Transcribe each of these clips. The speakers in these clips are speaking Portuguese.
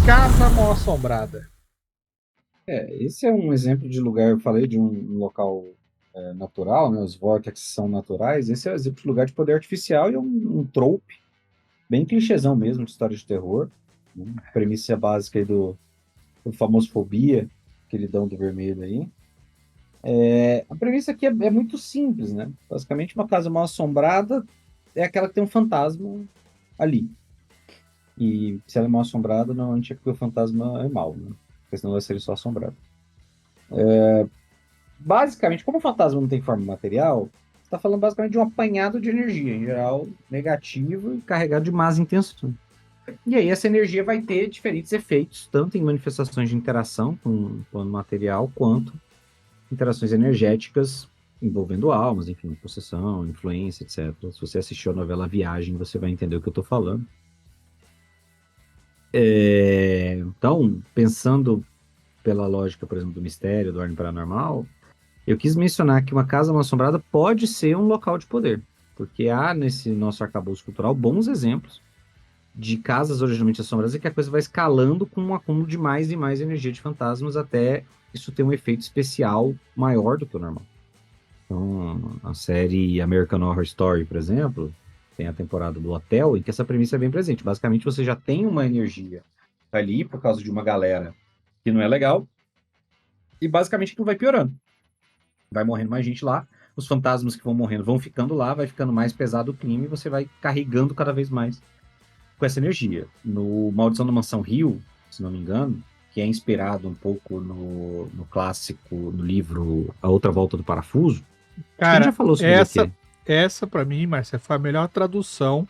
Casa Mal Assombrada. Esse é um exemplo de lugar, eu falei de um local natural, né? Os vórtices são naturais. Esse é um exemplo de lugar de poder artificial e um trope, bem clichêzão mesmo, de história de terror. Né? Premissa básica aí do famoso Fobia, aquele do vermelho aí. A premissa aqui é muito simples, né? Basicamente, uma casa mal assombrada é aquela que tem um fantasma ali. E se ela é mal assombrada, normalmente é porque o fantasma é mau, né? Porque senão vai ser só assombrado. Basicamente, como o fantasma não tem forma material, você está falando basicamente de um apanhado de energia, em geral negativo e carregado de más intenções. E aí essa energia vai ter diferentes efeitos, tanto em manifestações de interação com o plano material, quanto interações energéticas envolvendo almas, enfim, possessão, influência, etc. Se você assistiu a novela Viagem, você vai entender o que eu estou falando. Então, pensando pela lógica, por exemplo, do mistério, do ordem paranormal, eu quis mencionar que uma casa mal assombrada pode ser um local de poder, porque há nesse nosso arcabouço cultural bons exemplos de casas originalmente assombradas e que a coisa vai escalando com um acúmulo de mais e mais energia de fantasmas até isso ter um efeito especial maior do que o normal. Então, a série American Horror Story, por exemplo, tem a temporada do hotel em que essa premissa é bem presente. Basicamente, você já tem uma energia ali por causa de uma galera que não é legal e basicamente aquilo vai piorando. Vai morrendo mais gente lá, os fantasmas que vão morrendo vão ficando lá, vai ficando mais pesado o clima e você vai carregando cada vez mais com essa energia. No Maldição da Mansão Rio, se não me engano, que é inspirado um pouco no clássico, no livro A Outra Volta do Parafuso, acho que a gente já Cara, falou sobre ele aqui. essa para mim, Marcia, foi a melhor tradução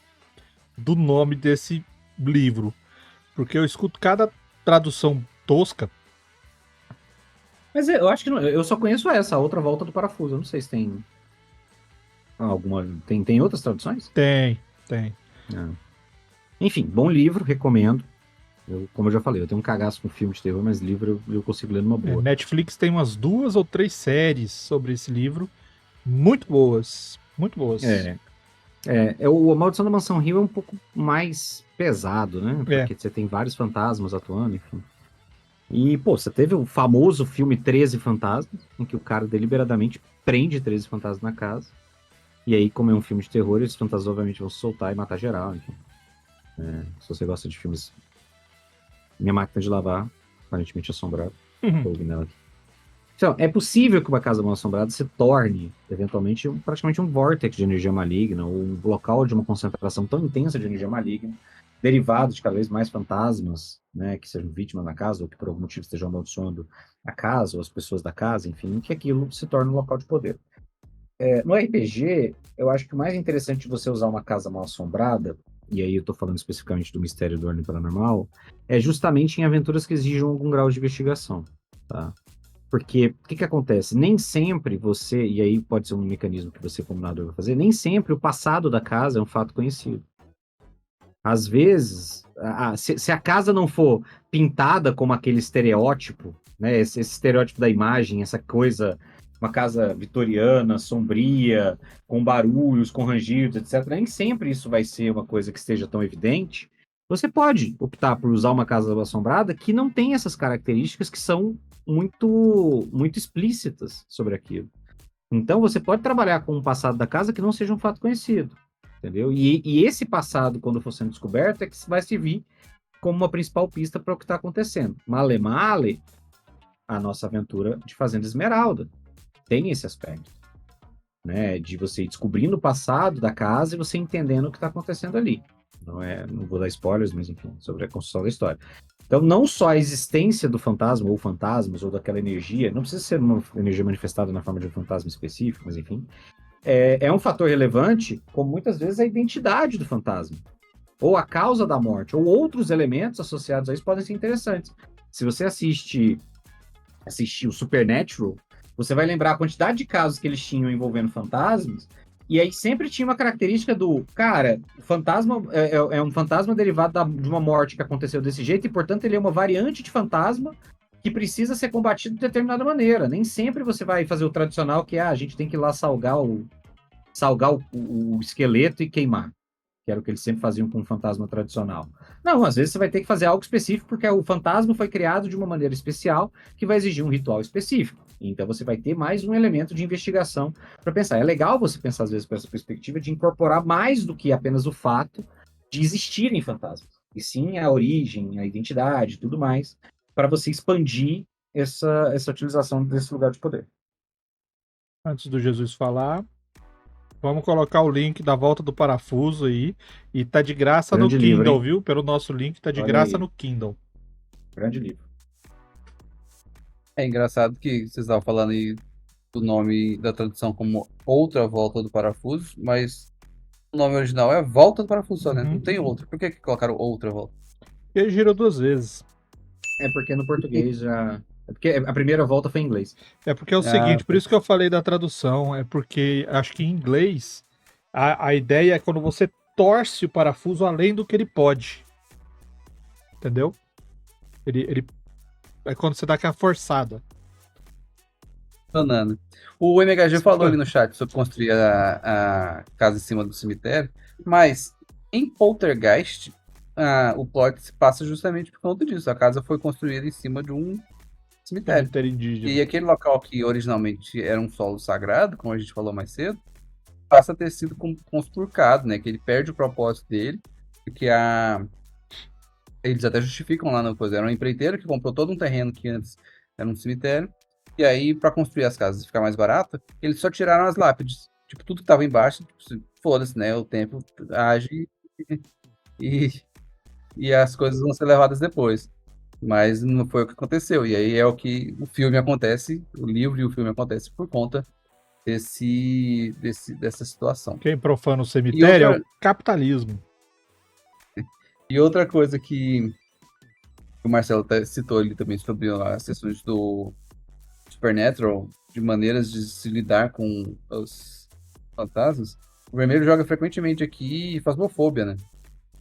do nome desse livro. Porque eu escuto cada tradução tosca. Mas eu acho que eu só conheço essa, A Outra Volta do Parafuso. Eu não sei se tem alguma. Tem outras traduções? Tem, tem. Ah. Enfim, bom livro, recomendo. Como eu já falei, eu tenho um cagaço com filme de terror, mas livro eu consigo ler numa boa. Netflix tem umas 2 ou 3 séries sobre esse livro. Muito boas. Muito boas. É, o A Maldição da Mansão Rio é um pouco mais pesado, né? É. Porque você tem vários fantasmas atuando, enfim. E, pô, você teve o famoso filme 13 Fantasmas, em que o cara deliberadamente prende 13 fantasmas na casa. E aí, como é um filme de terror, esses fantasmas obviamente vão se soltar e matar geral, enfim. Se você gosta de filmes. Minha máquina de lavar, aparentemente assombrada. Tô ouvindo ela aqui. Então, é possível que uma casa mal assombrada se torne, eventualmente, praticamente um vórtice de energia maligna, ou um local de uma concentração tão intensa de energia maligna, derivado de cada vez mais fantasmas, né, que sejam vítimas da casa, ou que por algum motivo estejam amaldiçoando a casa, ou as pessoas da casa, enfim, que aquilo se torne um local de poder. No RPG, eu acho que o mais interessante de você usar uma casa mal assombrada, e aí eu estou falando especificamente do mistério do ordem paranormal, é justamente em aventuras que exijam algum grau de investigação, tá? Porque o que que acontece? Nem sempre você, e aí pode ser um mecanismo que você, como narrador, vai fazer, nem sempre o passado da casa é um fato conhecido. Às vezes, se a casa não for pintada como aquele estereótipo, né, esse estereótipo da imagem, essa coisa, uma casa vitoriana, sombria, com barulhos, com rangidos, etc., nem sempre isso vai ser uma coisa que esteja tão evidente. Você pode optar por usar uma casa assombrada que não tem essas características que são muito explícitas sobre aquilo. Então, você pode trabalhar com um passado da casa que não seja um fato conhecido, entendeu? E esse passado, quando for sendo descoberto, é que vai servir como uma principal pista para o que está acontecendo. Male male, a nossa aventura de Fazenda Esmeralda tem esse aspecto, né? De você ir descobrindo o passado da casa e você entendendo o que está acontecendo ali. Não vou dar spoilers, mas enfim, sobre a construção da história. Então, não só a existência do fantasma, ou fantasmas, ou daquela energia, não precisa ser uma energia manifestada na forma de um fantasma específico, mas enfim, é um fator relevante, como muitas vezes a identidade do fantasma, ou a causa da morte, ou outros elementos associados a isso podem ser interessantes. Se você assistir o Supernatural, você vai lembrar a quantidade de casos que eles tinham envolvendo fantasmas, e aí sempre tinha uma característica do, cara, o fantasma é um fantasma derivado de uma morte que aconteceu desse jeito, e portanto ele é uma variante de fantasma que precisa ser combatido de determinada maneira. Nem sempre você vai fazer o tradicional, que é a gente tem que ir lá salgar o esqueleto e queimar. que era o que eles sempre faziam com o fantasma tradicional. Não, às vezes você vai ter que fazer algo específico, porque o fantasma foi criado de uma maneira especial, que vai exigir um ritual específico. Então você vai ter mais um elemento de investigação para pensar. É legal você pensar, às vezes, com essa perspectiva de incorporar mais do que apenas o fato de existirem fantasmas, e sim a origem, a identidade, tudo mais, para você expandir essa utilização desse lugar de poder. Antes do Jesus falar, vamos colocar o link da Volta do Parafuso aí. E tá de graça no Grande livro, Kindle, hein? viu? Pelo nosso link, tá de Olha graça aí. no Kindle. Grande livro. É engraçado que vocês estavam falando aí do nome da tradução como Outra Volta do Parafuso, mas o nome original é Volta do Parafuso só, né? Não tem outro. Por que colocaram Outra Volta? Ele girou 2 vezes. É porque no português já. É porque a primeira volta foi em inglês. É porque é o Ah, seguinte, por isso que eu falei da tradução, é porque acho que em inglês a ideia é quando você torce o parafuso além do que ele pode. Entendeu? Ele é quando você dá aquela forçada. Banana. O MHG falou ali no chat sobre construir a casa em cima do cemitério, mas em Poltergeist, o plot se passa justamente por conta disso. A casa foi construída em cima de um cemitério. Cemitério indígena. E aquele local que originalmente era um solo sagrado, como a gente falou mais cedo, passa a ter sido conspurcado, né? Que ele perde o propósito dele, porque eles até justificam lá na coisa. Era um empreiteiro que comprou todo um terreno que antes era um cemitério. E aí, para construir as casas e ficar mais barato, eles só tiraram as lápides. Tipo, tudo que tava embaixo, tipo, foda-se, né? O tempo age e, e as coisas vão ser levadas depois. Mas não foi o que aconteceu. E aí é o que o filme acontece, o livro e o filme acontece por conta dessa situação. Quem profana o cemitério é o capitalismo. E outra coisa que o Marcelo até citou ali também sobre as sessões do Supernatural, de maneiras de se lidar com os fantasmas, o Vermelho joga frequentemente aqui Phasmophobia, né?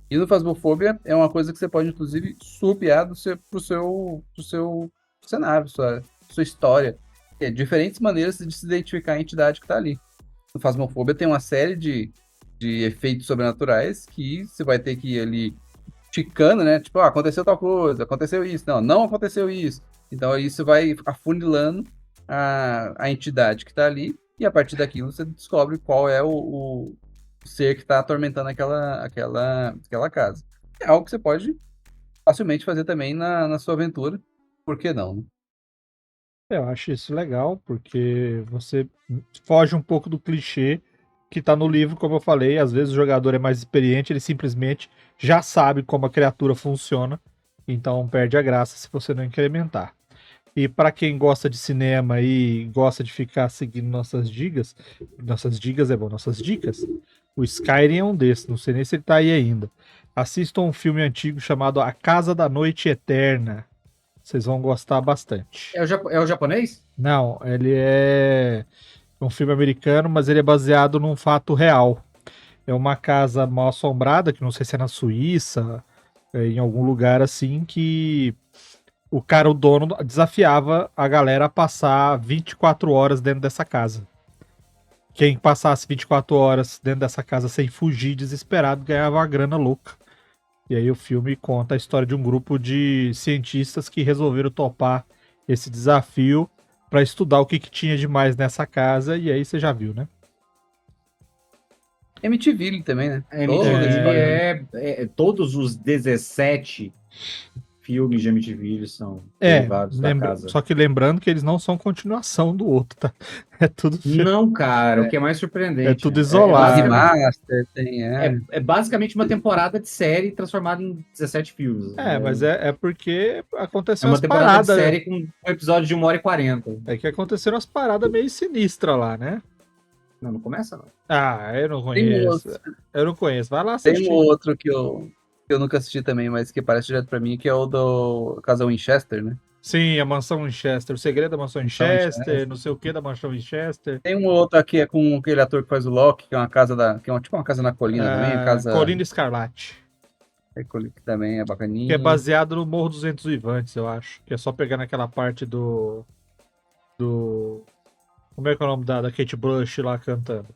E no Phasmophobia é uma coisa que você pode, inclusive, surbear pro seu cenário, sua história. É diferentes maneiras de se identificar a entidade que tá ali. No Phasmophobia tem uma série de efeitos sobrenaturais que você vai ter que ir ali ticando, né? Tipo, aconteceu tal coisa, aconteceu isso. Não aconteceu isso. Então isso vai afunilando a entidade que está ali, e a partir daquilo você descobre qual é o ser que está atormentando aquela casa. É algo que você pode facilmente fazer também na sua aventura. Por que não, né? Eu acho isso legal, porque você foge um pouco do clichê que tá no livro, como eu falei. Às vezes o jogador é mais experiente, ele simplesmente já sabe como a criatura funciona, então perde a graça se você não incrementar. E para quem gosta de cinema e gosta de ficar seguindo nossas dicas é bom, nossas dicas, o Skyrim é um desses, não sei nem se ele tá aí ainda. Assistam um filme antigo chamado A Casa da Noite Eterna. Vocês vão gostar bastante. É o japonês? Não, ele é um filme americano, mas ele é baseado num fato real. É uma casa mal assombrada, que não sei se é na Suíça, em algum lugar assim, que o dono, desafiava a galera a passar 24 horas dentro dessa casa. Quem passasse 24 horas dentro dessa casa sem fugir, desesperado, ganhava uma grana louca. E aí o filme conta a história de um grupo de cientistas que resolveram topar esse desafio para estudar o que tinha de mais nessa casa, e aí você já viu, né? MTV também, né? A Toda a MTV história. todos os 17 filmes de MTV eles são derivados da casa. Só que lembrando que eles não são continuação do outro, tá? É tudo filme. Não, cara, o que é mais surpreendente. É tudo isolado. Remaster, é basicamente uma temporada de série transformada em 17 filmes. Mas é porque aconteceu uma umas temporada paradas. de série com um episódio de 1h40. É que aconteceram umas paradas meio sinistras lá, né? Não começa, não. Eu não conheço. Eu não conheço. Vai lá assistir. Tem um outro que eu nunca assisti também, mas que aparece direto pra mim, que é o do Casa Winchester, né? Sim, a Mansão Winchester. O Segredo da Mansão Winchester, não sei o que da Mansão Winchester. Tem um outro aqui, é com aquele ator que faz o Loki, que é uma casa que é tipo uma casa na colina também. Colina Escarlate. Que também é bacaninha. Que é baseado no Morro dos Ventos Vivantes, eu acho. Que é só pegar naquela parte do... Como é que é o nome da Kate Bush lá cantando?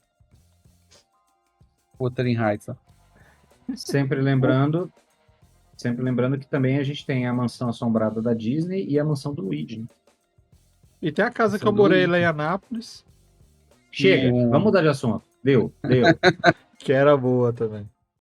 Wuthering Heights, ó. Sempre lembrando que também a gente tem a mansão assombrada da Disney e a mansão do Luigi, né? E tem a casa que Mansão eu do morei Luigi. lá em Anápolis, Chega, O- vamos mudar de assunto. Deu. que era boa também.